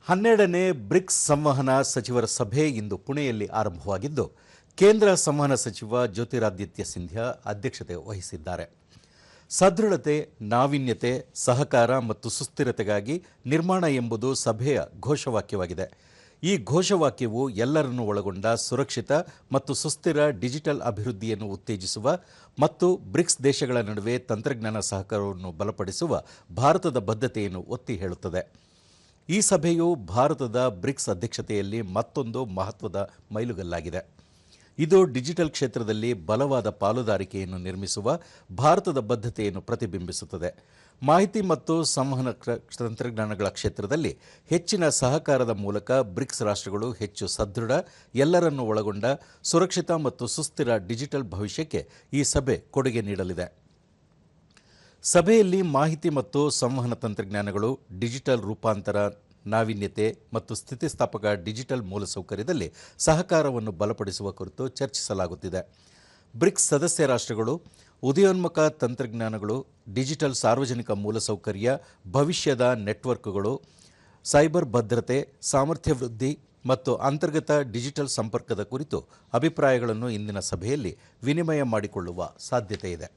12ನೇ BRICS ಸಂವಹನ ಸಚಿವರ ಸಭೆ ಇಂದು ಪುಣೆಯಲ್ಲಿ ಆರಂಭವಾಗಿದ್ದು, ಕೇಂದ್ರ ಸಂವಹನ ಸಚಿವ ಜ್ಯೋತಿರಾದಿತ್ಯ ಸಿಂಧ್ಯಾ ಅಧ್ಯಕ್ಷತೆ ವಹಿಸಿದ್ದಾರೆ. ಸದೃಢತೆ, ನಾವೀನ್ಯತೆ, ಸಹಕಾರ ಮತ್ತು ಸುಸ್ಥಿರತೆಗಾಗಿ ನಿರ್ಮಾಣ ಎಂಬುದು ಸಭೆಯ ಘೋಷವಾಕ್ಯವಾಗಿದೆ. ಈ ಘೋಷವಾಕ್ಯವು ಎಲ್ಲರನ್ನೂ ಒಳಗೊಂಡ ಸುರಕ್ಷಿತ ಮತ್ತು ಸುಸ್ಥಿರ ಡಿಜಿಟಲ್ ಅಭಿವೃದ್ಧಿಯನ್ನು ಉತ್ತೇಜಿಸುವ ಮತ್ತು ಬ್ರಿಕ್ಸ್ ದೇಶಗಳ ನಡುವೆ ತಂತ್ರಜ್ಞಾನ ಸಹಕಾರವನ್ನು ಬಲಪಡಿಸುವ ಭಾರತದ ಬದ್ಧತೆಯನ್ನು ಒತ್ತಿ ಹೇಳುತ್ತದೆ. ಈ ಸಭೆಯು ಭಾರತದ ಬ್ರಿಕ್ಸ್ ಅಧ್ಯಕ್ಷತೆಯಲ್ಲಿ ಮತ್ತೊಂದು ಮಹತ್ವದ ಮೈಲುಗಲ್ಲಾಗಿದೆ. ಇದು ಡಿಜಿಟಲ್ ಕ್ಷೇತ್ರದಲ್ಲಿ ಬಲವಾದ ಪಾಲುದಾರಿಕೆಯನ್ನು ನಿರ್ಮಿಸುವ ಭಾರತದ ಬದ್ಧತೆಯನ್ನು ಪ್ರತಿಬಿಂಬಿಸುತ್ತದೆ. ಮಾಹಿತಿ ಮತ್ತು ಸಂವಹನ ತಂತ್ರಜ್ಞಾನಗಳ ಕ್ಷೇತ್ರದಲ್ಲಿ ಹೆಚ್ಚಿನ ಸಹಕಾರದ ಮೂಲಕ ಬ್ರಿಕ್ಸ್ ರಾಷ್ಟ್ರಗಳು ಹೆಚ್ಚು ಸದೃಢ, ಎಲ್ಲರನ್ನೂ ಒಳಗೊಂಡ ಸುರಕ್ಷಿತ ಮತ್ತು ಸುಸ್ಥಿರ ಡಿಜಿಟಲ್ ಭವಿಷ್ಯಕ್ಕೆ ಈ ಸಭೆ ಕೊಡುಗೆ ನೀಡಲಿದೆ. ಸಭೆಯಲ್ಲಿ ಮಾಹಿತಿ ಮತ್ತು ಸಂವಹನ ತಂತ್ರಜ್ಞಾನಗಳು, ಡಿಜಿಟಲ್ ರೂಪಾಂತರ, ನಾವೀನ್ಯತೆ ಮತ್ತು ಸ್ಥಿತಿಸ್ಥಾಪಕ ಡಿಜಿಟಲ್ ಮೂಲಸೌಕರ್ಯದಲ್ಲಿ ಸಹಕಾರವನ್ನು ಬಲಪಡಿಸುವ ಕುರಿತು ಚರ್ಚಿಸಲಾಗುತ್ತಿದೆ. ಬ್ರಿಕ್ಸ್ ಸದಸ್ಯ ರಾಷ್ಟ್ರಗಳು ಉದಯೋನ್ಮುಖ ತಂತ್ರಜ್ಞಾನಗಳು, ಡಿಜಿಟಲ್ ಸಾರ್ವಜನಿಕ ಮೂಲಸೌಕರ್ಯ, ಭವಿಷ್ಯದ ನೆಟ್ವರ್ಕ್ಗಳು, ಸೈಬರ್ ಭದ್ರತೆ, ಸಾಮರ್ಥ್ಯ ವೃದ್ಧಿ ಮತ್ತು ಅಂತರ್ಗತ ಡಿಜಿಟಲ್ ಸಂಪರ್ಕದ ಕುರಿತು ಅಭಿಪ್ರಾಯಗಳನ್ನು ಇಂದಿನ ಸಭೆಯಲ್ಲಿ ವಿನಿಮಯ ಮಾಡಿಕೊಳ್ಳುವ ಸಾಧ್ಯತೆಯಿದೆ.